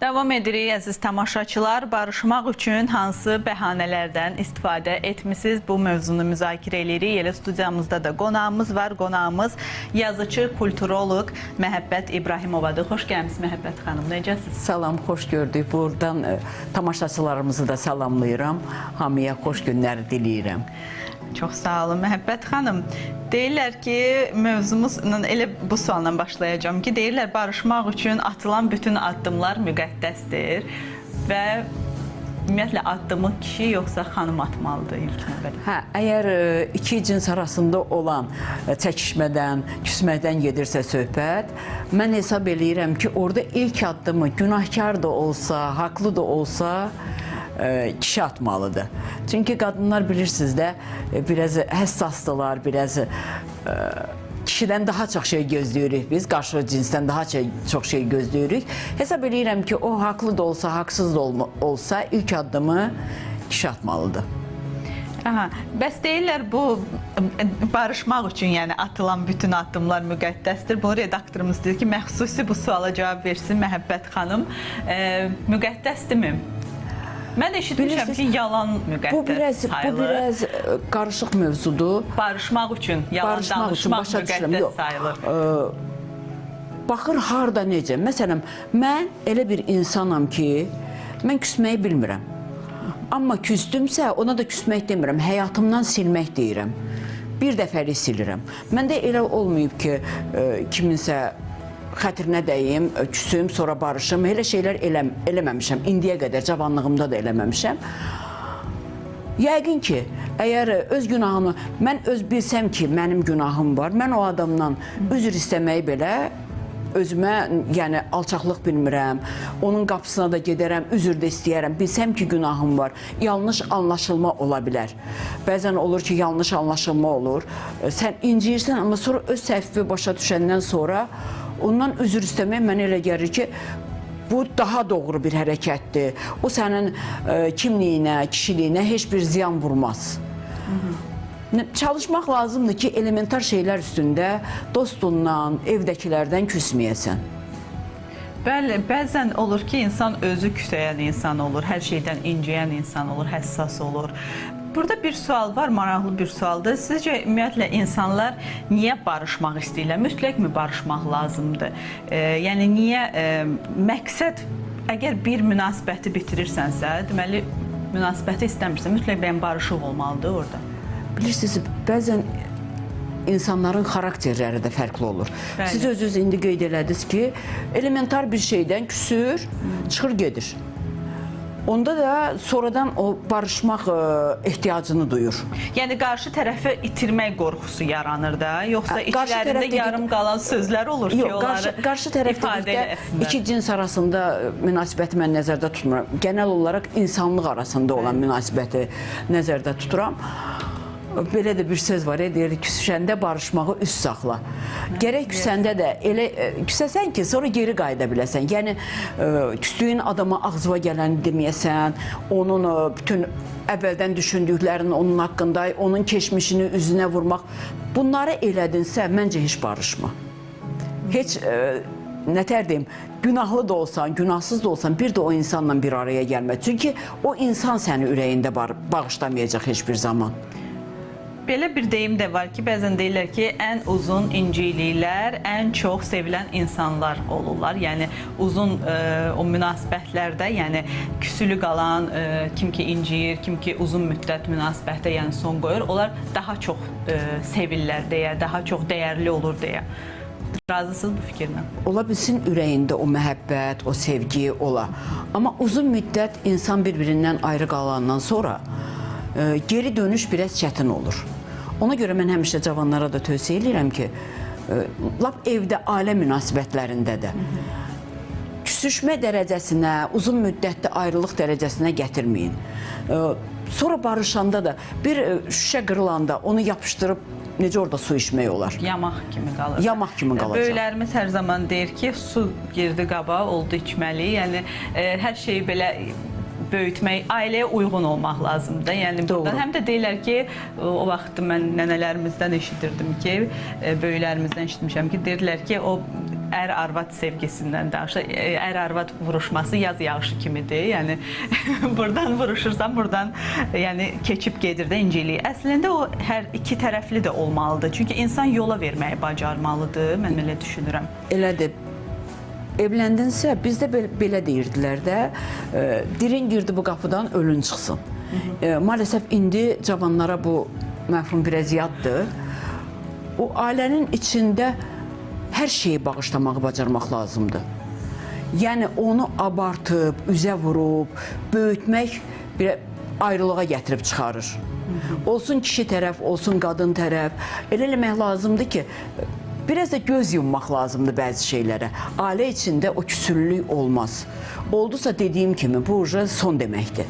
Davam edirik, əziz tamaşaçılar. Barışmaq üçün hansı bəhanələrdən istifadə etmisiniz? Bu mövzunu müzakirə edirik. Elə studiyamızda da qonağımız var. Qonağımız yazıcı, kulturoloq Məhəbbət İbrahimovadır. Xoş gəlmisiniz Məhəbbət xanım. Necəsiniz? Salam, xoş gördük. Buradan tamaşaçılarımızı da salamlayıram. Hamıya xoş günlər diləyirəm. Çox sağ olun Məhəbbət xanım. Deyirlər ki, mövzumuzla elə bu sualla başlayacağım ki, deyirlər barışmaq üçün atılan bütün addımlar müqəddəsdir və ümumiyyətlə addımı kişi yoxsa xanım atmalıdır ilk növbədə. Əgər iki cins arasında olan çəkişmədən, küsməkdən gedirsə söhbət, mən hesab eləyirəm ki, orada ilk addımı günahkar da olsa, haqlı da olsa, kişi atmalıdır. Çünki qadınlar bilirsiniz də biraz həssasdılar, biraz kişidən daha çox şey gözləyirik biz, qarşı cinsdən daha çox şey gözləyirik. Hesab edirəm ki, o haqlı da olsa, haqsız da olsa ilk addımı kişi atmalıdır. Aha, bəs deyirlər bu barışmaq üçün yəni atılan bütün addımlar müqəddəsdir. Bu redaktorumuz deyir ki, məxsusi bu suala cavab versin Məhəbbət xanım. Müqəddəsdirmi? Mən eşitmişəm ki, yalan müqəddəs sayılır. Bu biraz qarışıq mövzudur. Barışmaq üçün, yalan danışmaq müqəddəs sayılır. Baxır, harada necə? Məsələn, mən elə bir insanam ki, mən küsməyi bilmirəm. Amma küsdümsə, ona da küsmək demirəm, həyatımdan silmək deyirəm. Bir dəfəlik silirəm. Məndə elə olmayıb ki, kiminsə xətrinə dəyim, küsüm, sonra barışım. Elə şeylər eləməmişəm. İndiyə qədər, cavanlığımda da eləməmişəm. Yəqin ki, əgər öz günahını, mən bilsəm ki, mənim günahım var, mən o adamdan üzr istəməyi belə özümə, yəni alçaqlıq bilmirəm, onun qapısına da gedərəm, üzr də istəyərəm, bilsəm ki, günahım var, yanlış anlaşılma ola bilər. Bəzən olur ki, yanlış anlaşılma olur, sən inciyirsən, amma sonra öz səhvi başa düşəndən sonra ondan üzr istəmək mənə elə gəlir ki, bu daha doğru bir hərəkətdir. O sənin kimliyinə, kişiliyinə heç bir ziyan vurmaz. Çalışmaq lazımdır ki, elementar şeylər üstündə dostundan, evdəkilərdən küsməyəsən. Bəli, bəzən olur ki, insan özü küsəyən insan olur, hər şeydən inciyən insan olur, həssas olur. Burada bir sual var, maraqlı bir sualdır. Sizcə, ümumiyyətlə, insanlar niyə barışmaq istəyirlər? Mütləqmi barışmaq lazımdır? Yəni, niyə məqsəd, əgər bir münasibəti bitirirsənsə, deməli, münasibəti istəmirsən, mütləq barışıq olmalıdır orada. Bilirsiniz, bəzən insanların xarakterləri də fərqli olur. Bəli. Siz özünüz indi qeyd elədiniz ki, elementar bir şeydən küsür, çıxır gedir. Onda da sonradan o barışmaq ehtiyacını duyur. Yəni, qarşı tərəfi itirmək qorxusu yaranır da, yoxsa içlərində yarım qalan sözlər olur ki, onları qarşı tərəfdə iki cins arasında münasibəti mən nəzərdə tutmuram. Genel olaraq insanlıq arasında olan münasibəti nəzərdə tuturam. Belə də bir söz var, deyir, küsəndə barışmağı üst saxla. Gərək küsəndə də elə küsəsən ki, sonra geri qayıda biləsən. Yəni, küsdüyün adama ağzıva gələni deməyəsən, onun bütün əvvəldən düşündüklərinin onun haqqında, onun keçmişini üzünə vurmaq. Bunları elədinsə, məncə heç barışma. Heç, nətər deyim, günahlı da olsan, günahsız da olsan, bir də o insanla bir araya gəlmə. Çünki o insan səni ürəyində bağışlamayacaq heç bir zaman. Belə bir deyim də var ki, bəzən deyirlər ki, ən uzun inciliklər ən çox sevilən insanlar olurlar. Yəni, uzun o münasibətlərdə, yəni küsülü qalan, kim ki inciyir, kim ki uzun müddət münasibətdə yəni son qoyur, onlar daha çox sevilirlər deyə, daha çox dəyərli olur deyə. Razısınız bu fikirlə? Ola bilsin ürəyində o məhəbbət, o sevgi ola. Amma uzun müddət insan bir-birindən ayrı qalandan sonra geri dönüş biraz çətin olur. Ona görə mən həmişə cavanlara da tövsiyə edirəm ki, lap evdə, ailə münasibətlərində də küsüşmə dərəcəsinə, uzun müddətli ayrılıq dərəcəsinə gətirməyin. Sonra barışanda da bir şüşə qırılanda onu yapışdırıb necə orada su içmək olar? Yamaq kimi qalır. Yamaq kimi qalacaq. Böyüklərimiz hər zaman deyir ki, su girdi qaba, oldu içməli. Yəni, hər şeyi belə böyütmək, ailəyə uyğun olmaq lazımdır. Yəni, buradan həm də deyirlər ki, o vaxt mən nənələrimizdən eşidirdim ki, böyüklərimizdən eşitmişəm ki, deyirlər ki, o ər-arvad sevgisindən danışır. Ər-arvad vuruşması yaz yağışı kimidir. Yəni buradan vuruşursan, buradan yəni keçib gedir də incilik. Əslində o hər iki tərəfli də olmalıdır. Çünki insan yola verməyi bacarmalıdır. Mən elə düşünürəm. Elədir. Evləndinsə, bizdə belə deyirdilər də, dirin girdi bu qapıdan, ölün çıxsın. Maalesef indi cavanlara bu məfhum biraz yaddır. O ailənin içində hər şeyi bağışlamağı bacarmaq lazımdır. Yəni onu abartıb, üzə vurub, böyütmək bir ayrılığa gətirib çıxarır. Olsun kişi tərəf, olsun qadın tərəf. Elə eləmək lazımdır ki, biraz da göz yummaq lazımdır bəzi şeylərə. Ailə içində o küsürlülük olmaz. Oldusa dediyim kimi, bu son deməkdir.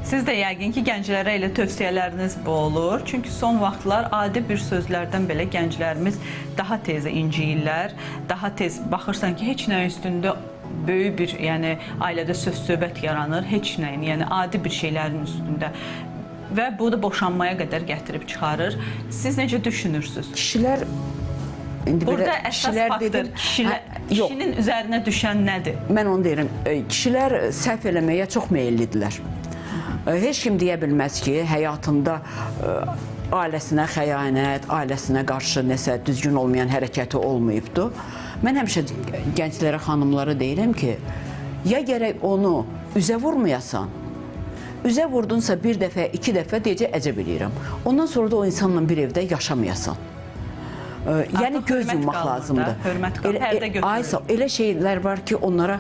Siz də yəqin ki, gənclərə elə tövsiyələriniz bu olur. Çünki son vaxtlar adi bir sözlərdən belə gənclərimiz daha tez inciyirlər. Daha tez baxırsan ki, heç nə üstündə böyük bir, yəni ailədə söz-söhbət yaranır, heç nəyin, yəni adi bir şeylərin üstündə. Və bu da boşanmaya qədər gətirib çıxarır. Siz necə düşünürsünüz? Kişilər indi burada əsas faktor kişinin üzərinə düşən nədir? Mən onu deyirəm, kişilər səhv eləməyə çox meyillidirlər. Heç kim deyə bilməz ki, həyatında ailəsinə xəyanət, ailəsinə qarşı nəsə düzgün olmayan hərəkəti olmayıbdır. Mən həmişə gənclərə, xanımlara deyirəm ki, ya gərək onu üzə vurmayasan, üzə vurdunsa bir dəfə, iki dəfə deyəcək əcəb eləyirəm. Ondan sonra da o insanla bir evdə yaşamayasan. Yəni göz yummaq lazımdır. Hörmət qalır, pərdə götürür. Elə şeylər var ki, onlara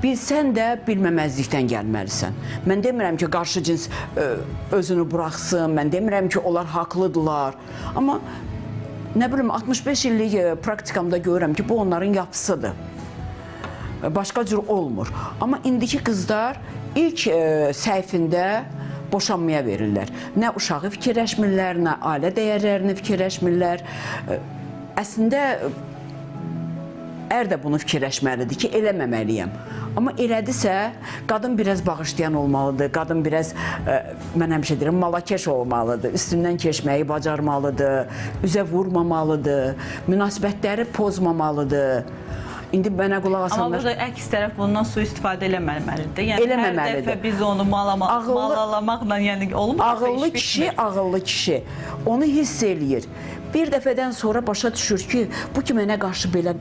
bilsən də bilməməzlikdən gəlməlisən. Mən demirəm ki, qarşı cins özünü buraxsın, mən demirəm ki, onlar haqlıdırlar. Amma nə bilim, 65 illik praktikamda görürəm ki, bu onların yapısıdır. Başqa cür olmur. Amma indiki qızlar ilk səhifində boşanmaya verirlər. Nə uşağı fikirləşmirlər, nə ailə dəyərlərini fikirləşmirlər. Əslində, ər də bunu fikirləşməlidir ki, eləməməliyəm. Amma elədisə, qadın biraz bağışlayan olmalıdır, qadın biraz, mən həmişə deyirəm, malakeş olmalıdır, üstündən keçməyi bacarmalıdır, üzə vurmamalıdır, münasibətləri pozmamalıdır. İndi mənə qulaq asanlar... Amma burada əks tərəf bundan sui-istifadə eləməməlidir. Yəni eləməməlidir. Hər dəfə biz onu malalamaqla yəni olmur. Ağıllı kişi, ağıllı kişi onu hiss eləyir. Bir dəfədən sonra başa düşür ki, bu ki mənə qarşı belə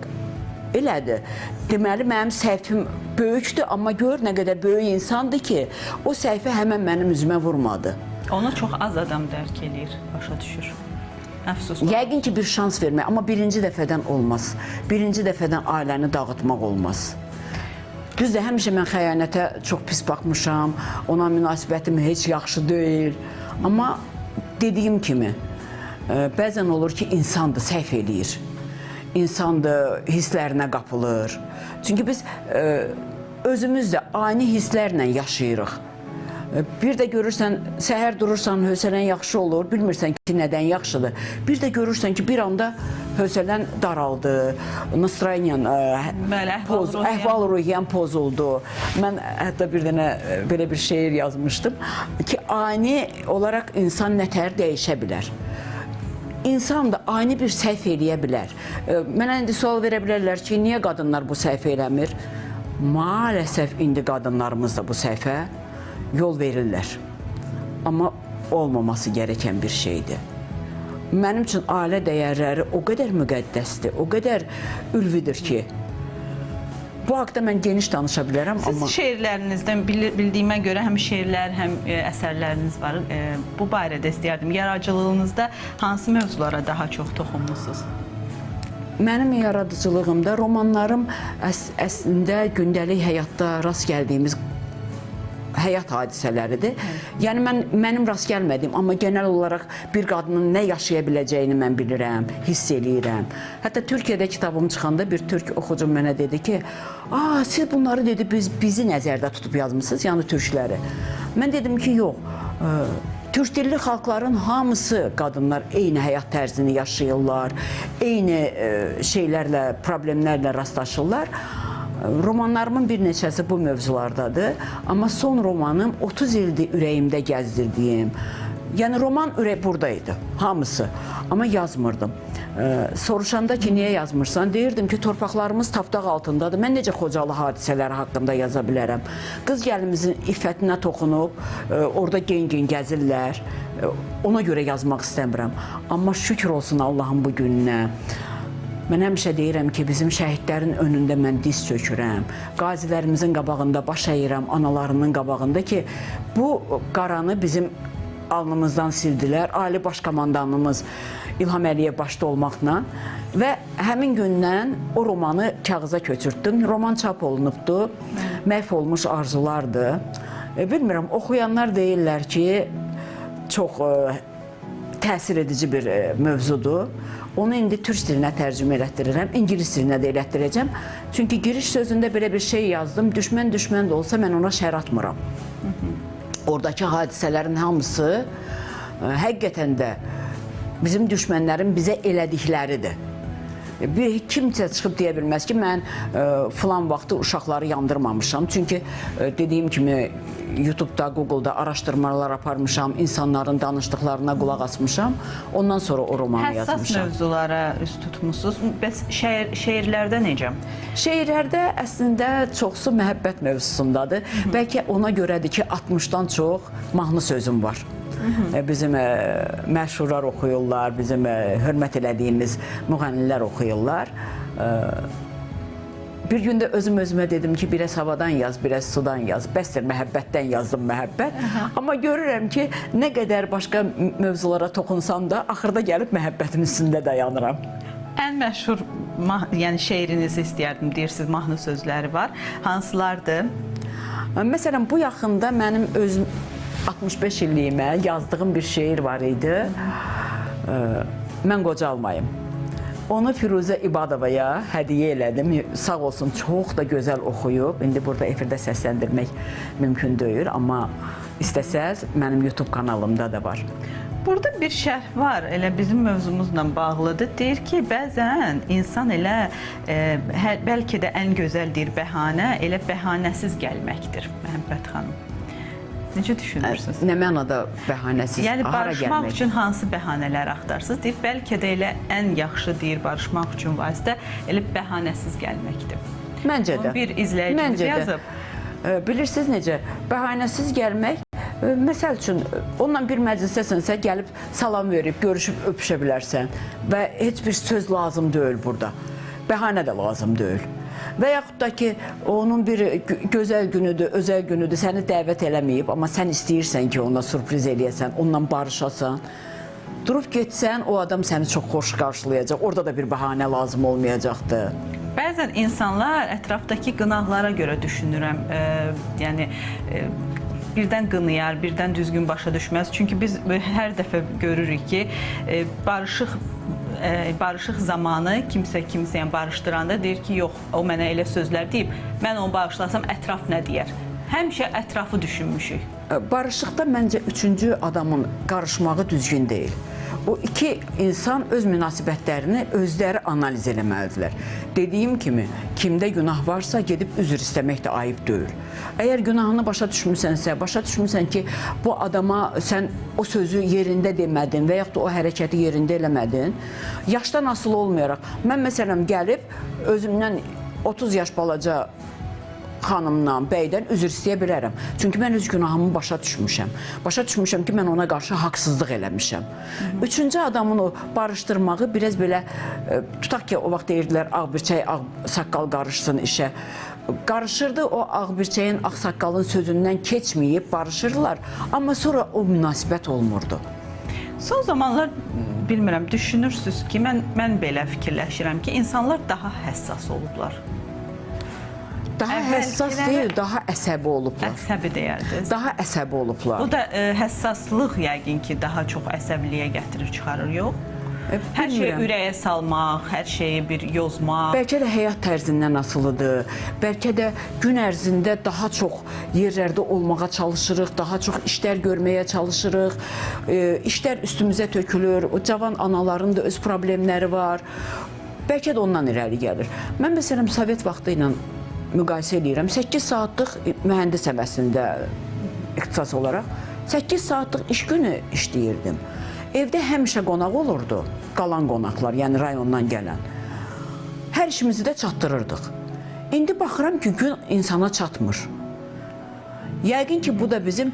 elədir. Deməli, mənim səhvim böyükdür, amma gör nə qədər böyük insandır ki, o səhvi həmən mənim üzümə vurmadı. Onu çox az adam dərk eləyir, başa düşür. Əfsuslar. Yəqin ki, bir şans vermək, amma birinci dəfədən olmaz. Birinci dəfədən ailəni dağıtmaq olmaz. Düzdür, həmişə mən xəyanətə çox pis baxmışam, ona münasibətim heç yaxşı deyil. Amma dediyim kimi, bəzən olur ki, insandır, səhv eləyir. İnsandır, hisslərinə qapılır. Çünki biz özümüz də ani hisslərlə yaşayırıq. Bir də görürsən, səhər durursan, hövsələn yaxşı olur, bilmirsən ki, nədən yaxşıdır. Bir də görürsən ki, bir anda hövsələn daraldı, nastroyeniyan, əhval-ruhiyyən pozuldu. Mən hətta bir dənə belə bir şeir yazmışdım ki, ani olaraq insan nətər dəyişə bilər. İnsan da ani bir səhv eləyə bilər. Mənə indi sual verə bilərlər ki, niyə qadınlar bu səhv eləmir? Maalesef indi qadınlarımız da bu səhvə yol verirlər. Amma olmaması gerəkən bir şeydir. Mənim üçün ailə dəyərləri o qədər müqəddəsdir, o qədər ülvidir ki, bu haqda mən geniş danışa bilərəm. Siz şeirlərinizdən bildiyimə görə həm şeirlər, həm əsərləriniz var. Bu barədə istəyərdim. Yaradıcılığınızda hansı mövzulara daha çox toxunmusunuz? Mənim yaradıcılığımda romanlarım əslində gündəlik həyatda rast gəldiyimiz həyat hadisələridir. Yəni mənim rast gəlmədiyim, amma genel olaraq bir qadının nə yaşaya biləcəyini mən bilirəm, hiss eləyirəm. Hətta Türkiyədə kitabım çıxanda bir türk oxucum mənə dedi ki, siz bunları dedi, bizi nəzərdə tutub yazmışsınız, yəni türkləri. Mən dedim ki, yox, türk dilli xalqların hamısı qadınlar eyni həyat tərzini yaşayırlar, eyni şeylərlə, problemlərlə rastlaşırlar. Romanlarımın bir neçəsi bu mövzulardadır. Amma son romanım 30 ildir ürəyimdə gəzdirdiyim, Yəni roman ürək buradaydı, hamısı. Amma yazmırdım. Soruşanda ki, niyə yazmırsan? Deyirdim ki, torpaqlarımız tapdaq altındadır. Mən necə Xocalı hadisələri haqqında yaza bilərəm? Qız gəlimizin iffətinə toxunub, orada gen-gen gəzirlər. Ona görə yazmaq istəmirəm. Amma şükür olsun Allahın bu gününə. Mən həmişə deyirəm ki, bizim şəhidlərin önündə mən diz çökürəm. Qazilərimizin qabağında baş əyirəm, analarının qabağında ki, bu qaranı bizim alnımızdan sildilər. Ali Baş Komandanımız İlham Əliyev başda olmaqla və həmin gündən o romanı kağıza köçürtdüm. Roman çap olunubdu, məhv olmuş arzulardır. Bilmirəm, oxuyanlar deyirlər ki, çox təsir edici bir mövzudur. Onu indi türk dilinə tərcümə elətdirirəm, ingilis dilinə də elətdirəcəm. Çünki giriş sözündə belə bir şey yazdım. Düşmən düşmən də olsa mən ona şər atmıram. Oradakı hadisələrin hamısı həqiqətən də bizim düşmənlərin bizə elədikləridir. Kimsə çıxıb deyə bilməz ki, mən filan vaxtı uşaqları yandırmamışam. Çünki dediyim kimi YouTube'da, Google'da araşdırmalar aparmışam, insanların danışdıqlarına qulaq asmışam. Ondan sonra o romanı yazmışam. Həssas mövzulara üst tutmuşsunuz. Bəs şeirlərdə necə? Şeirlərdə əslində çoxsu məhəbbət mövzusundadır. Bəlkə ona görədir ki, 60-dan çox mahnı sözüm var. Bizim məşhurlar oxuyurlar, bizim hörmət elədiyimiz müğənnilər oxuyurlar. Bir gün də özümə dedim ki, biraz havadan yaz, biraz sudan yaz. Bəsdir, məhəbbətdən yazdım məhəbbət. Amma görürəm ki, nə qədər başqa mövzulara toxunsam da, axırda gəlib məhəbbətin üstündə dayanıram. Ən məşhur şeirinizi istəyərdim, deyirsiniz, mahnı sözləri var. Hansılardır? Məsələn, bu yaxında mənim özüm 65 illiyimə yazdığım bir şeir var idi. Mən qocalmayım. Onu Firuzə İbadovaya hədiyyə elədim. Sağ olsun, çox da gözəl oxuyub. İndi burada efirdə səsləndirmək mümkün deyil, amma istəsəz mənim YouTube kanalımda da var. Burada bir şərh var, elə bizim mövzumuzla bağlıdır. Deyir ki, bəzən insan elə, bəlkə də ən gözəl deyir bəhanə, elə bəhanəsiz gəlməkdir, Məhəbbət xanım. Necə düşünürsünüz? Nə mənada bəhanəsiz? Yəni, barışmaq üçün hansı bəhanələr axtarsınız? Deyir, bəlkə də elə ən yaxşı deyir, barışmaq üçün vasitə elə bəhanəsiz gəlməkdir. Məncə də. Onu bir izləyicimiz yazıb. Bilirsiniz necə? Bəhanəsiz gəlmək, məsəl üçün, onunla bir məclisdəsənsə, gəlib salam verib, görüşüb öpüşə bilərsən və heç bir söz lazım deyil burada. Bəhanə də lazım deyil. Və yaxud da ki, onun bir gözəl günüdür, özəl günüdür, səni dəvət eləməyib, amma sən istəyirsən ki, ona sürpriz eləyəsən, onunla barışasan, durub getsən, o adam səni çox xoş qarşılayacaq, orada da bir bəhanə lazım olmayacaqdır. Bəzən insanlar ətrafdakı qınaqlara görə düşünürəm, yəni birdən qınayar, birdən düzgün başa düşməz. Çünki biz hər dəfə görürük ki, barışıq zamanı kimsə kimsəyən barışdıranda deyir ki, yox, o mənə elə sözlər deyib, mən onu barışlasam ətraf nə deyər? Həmişə ətrafı düşünmüşük. Barışıqda məncə üçüncü adamın qarışmağı düzgün deyil. O iki insan öz münasibətlərini özləri analiz eləməlidirlər. Dediyim kimi, kimdə günah varsa gedib üzr istəmək də ayıb deyil. Əgər günahını başa düşmüsənsə, başa düşmüsən ki, bu adama sən o sözü yerində demədin və yaxud da o hərəkəti yerində eləmədin, yaşdan asılı olmayaraq, mən məsələn gəlib özümdən 30 yaş balaca xanımdan, bəydən üzr istəyə bilərəm. Çünki mən öz günahımı başa düşmüşəm. Başa düşmüşəm ki, mən ona qarşı haqsızlıq eləmişəm. Üçüncü adamın o barışdırmağı biraz belə, tutaq ki, o vaxt deyirdilər, ağbirçək, ağ saqqal qarışsın işə. Qarışırdı, o ağbirçəyin, ağ saqqalın sözündən keçməyib barışırdılar. Amma sonra o münasibət olmurdu. Son zamanlar, bilmirəm, düşünürsünüz ki, mən belə fikirləşirəm ki, insanlar daha həssas olublar. Daha həssas deyil, daha əsəbi olublar. Əsəbi deyərdiniz. Daha əsəbi olublar. Bu da həssaslıq yəqin ki, daha çox əsəbiliyə gətirir, çıxarır, yox? Hər şeyi ürəyə salmaq, hər şeyi bir yozmaq. Bəlkə də həyat tərzindən asılıdır. Bəlkə də gün ərzində daha çox yerlərdə olmağa çalışırıq, daha çox işlər görməyə çalışırıq. İşlər üstümüzə tökülür. O cavan anaların da öz problemləri var. Bəlkə də ondan irəli gəlir. Mən məsələn, Sovet vaxtı ilə müqayisə edirəm. 8 saatlıq mühəndis əməsində ixtisas olaraq 8 saatlıq iş günü işləyirdim. Evdə həmişə qonaq olurdu, qalan qonaqlar, yəni rayondan gələn. Hər işimizi də çatdırırdıq. İndi baxıram ki, gün insana çatmır. Yəqin ki, bu da bizim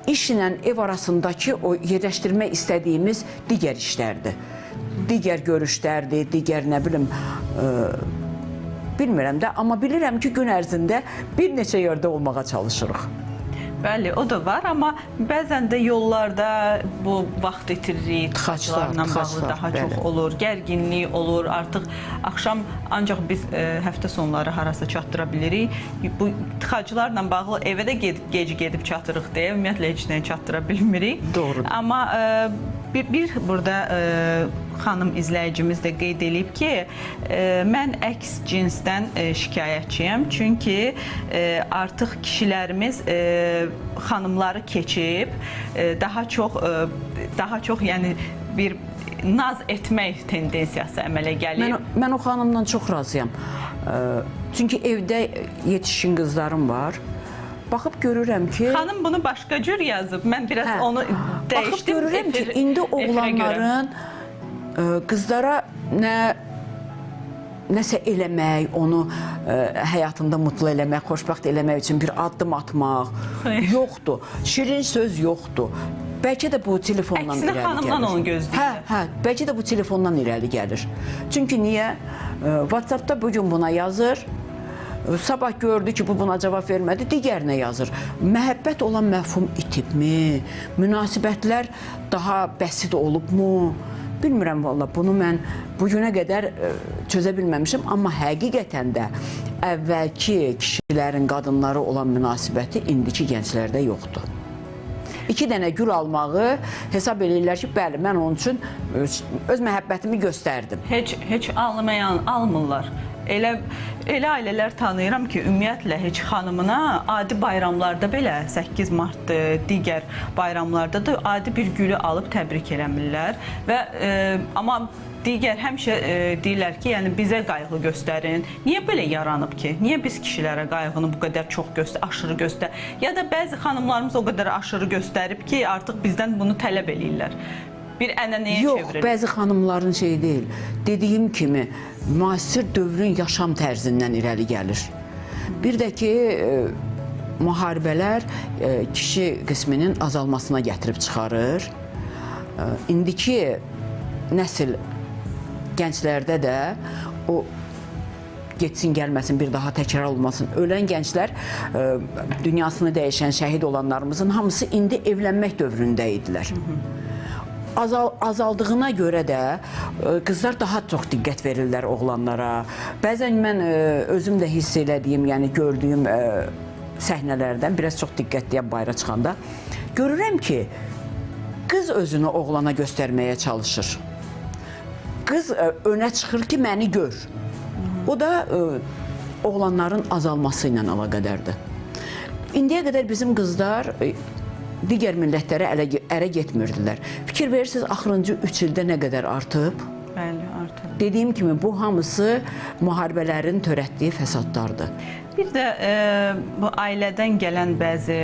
işlə ev arasındakı o yerləşdirmək istədiyimiz digər işlərdir. Digər görüşlərdir, digər nə bilim, bilmirəm də, amma bilirəm ki, gün ərzində bir neçə yerdə olmağa çalışırıq. Bəli, o da var, amma bəzən də yollarda bu vaxt itiririk, tıxaclarla bağlı daha çox olur, gərginlik olur, artıq axşam ancaq biz həftə sonları harasa çatdıra bilirik. Bu tıxaclarla bağlı evə də gec gedib çatırıq deyə ümumiyyətlə heç nəyə çatdıra bilmirik. Doğrudur. Amma bir burada xanım izləyicimiz də qeyd edib ki, mən əks cinsdən şikayətçiyəm. Çünki artıq kişilərimiz xanımları keçib daha çox yəni bir naz etmək tendensiyası əmələ gəlir. Mən o xanımdan çox razıyam. Çünki evdə yetişkin qızlarım var. Baxıb görürəm ki... Xanım bunu başqa cür yazıb. Mən biraz onu dəyişdim. Baxıb görürəm ki, indi oğlanların qızlara nəsə eləmək, onu həyatında mutlu eləmək, xoşbəxt eləmək üçün bir addım atmaq yoxdur. Şirin söz yoxdur. Bəlkə də bu telefondan irəli gəlir. Əksinə xanımdan onu gözləyir. Hə, bəlkə də bu telefondan irəli gəlir. Çünki niyə? WhatsApp-da bugün buna yazır. Sabah gördü ki, bu buna cavab vermədi, digərinə yazır. Məhəbbət olan məfhum itibmi? Münasibətlər daha bəsit olubmu? Bilmirəm valla, bunu mən bugünə qədər çözə bilməmişim, amma həqiqətən də əvvəlki kişilərin qadınları olan münasibəti indiki gənclərdə yoxdur. 2 dənə gül almağı hesab edirlər ki, bəli, mən onun üçün öz məhəbbətimi göstərdim. Heç almırlar. Elə ailələr tanıyıram ki, ümumiyyətlə heç xanımına adi bayramlarda belə 8 martdır, digər bayramlarda da adi bir gülü alıb təbrik eləmirlər və amma digər həmişə deyirlər ki, yəni bizə qayğı göstərin. Niyə belə yaranıb ki? Niyə biz kişilərə qayğını bu qədər çox aşırı göstər? Ya da bəzi xanımlarımız o qədər aşırı göstərib ki, artıq bizdən bunu tələb eləyirlər. Bir ənənəyə çevrilir. Yox, bəzi xanımların şey deyil. Dediyim kimi, müasir dövrün yaşam tərzindən irəli gəlir. Bir də ki, müharibələr kişi qisminin azalmasına gətirib çıxarır. İndiki nəsil gənclərdə də o getsin, gəlməsin, bir daha təkrar olmasın. Ölən gənclər, dünyasını dəyişən, şəhid olanlarımızın hamısı indi evlənmək dövründə idilər. Azaldığına görə də qızlar daha çox diqqət verirlər oğlanlara. Bəzən mən özüm də hiss elədiyim, yəni gördüyüm səhnələrdən biraz çox diqqətliyəm bayıra çıxanda. Görürəm ki, qız özünü oğlana göstərməyə çalışır. Qız önə çıxır ki, məni gör. O da oğlanların azalması ilə əlaqədardır. İndiyə qədər bizim qızlar digər millətlərə ərə getmirdilər. Fikir verirsiniz, axırıncı 3 ildə nə qədər artıb? Bəli, artıb. Dediyim kimi, bu hamısı müharibələrin törətdiyi fəsadlardır. Bir də bu ailədən gələn bəzi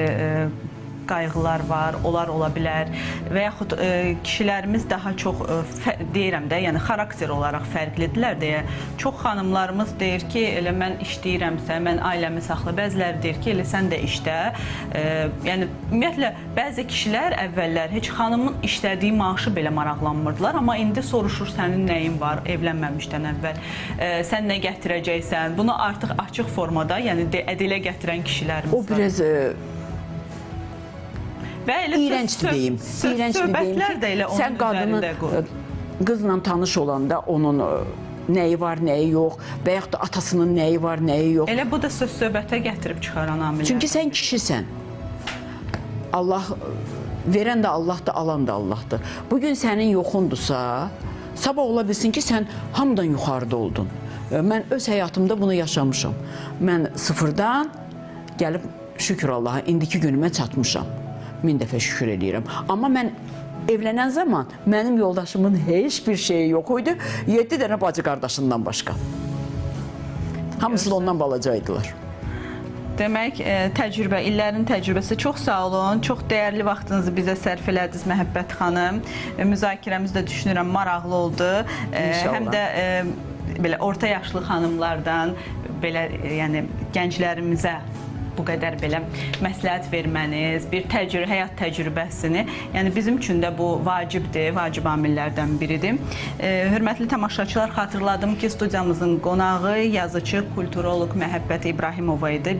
qayğılar var, onlar ola bilər və yaxud kişilərimiz daha çox deyirəm də, yəni xarakter olaraq fərqlidirlər deyə çox xanımlarımız deyir ki, elə mən işləyirəmsə, mən ailəmi saxla. Bəziləri deyir ki, elə sən də işlə. Yəni ümumiyyətlə bəzi kişilər əvvəllər heç xanımın işlədiyi maaşı belə maraqlanmırdılar, amma indi soruşur sənin nəyin var evlənməmişdən əvvəl, sən nə gətirəcəksən. Bunu artıq açıq formada, yəni dilə gətirən kişilərimiz var. O biraz iğrəncdir deyim. Söhbətlər də elə onun üzərində qurur. Qızla tanış olanda onun nəyi var, nəyi yox və yaxud da atasının nəyi var, nəyi yox. Elə bu da söhbətə gətirib çıxaran amillər. Çünki sən kişisən. Allah verən də Allahdır, alan da Allahdır. Bugün sənin yoxundursa, sabah ola bilsin ki, sən hamıdan yuxarıda oldun. Mən öz həyatımda bunu yaşamışam. Mən sıfırdan gəlib şükür Allaha indiki günümə çatmışam. 1000 dəfə şükür edirəm. Amma mən evlənən zaman mənim yoldaşımın heç bir şeyi yox idi. 7 dənə bacı qardaşından başqa. Hamısı da ondan balacaydılar. Demək, təcrübə, illərin təcrübəsi. Çox sağ olun, çox dəyərli vaxtınızı bizə sərf elədiniz Məhəbbət xanım. Müzakirəmiz də düşünürəm maraqlı oldu. İnşallah. Həm də belə orta yaşlı xanımlardan, belə yəni gənclərimizə bu qədər belə məsləhət verməniz, bir həyat təcrübəsini, yəni bizim üçün də bu vacibdir, vacib amillərdən biridir. Hörmətli tamaşaçılar, xatırladım ki, studiyamızın qonağı yazıcı, kulturoloq Məhəbbət İbrahimova idi.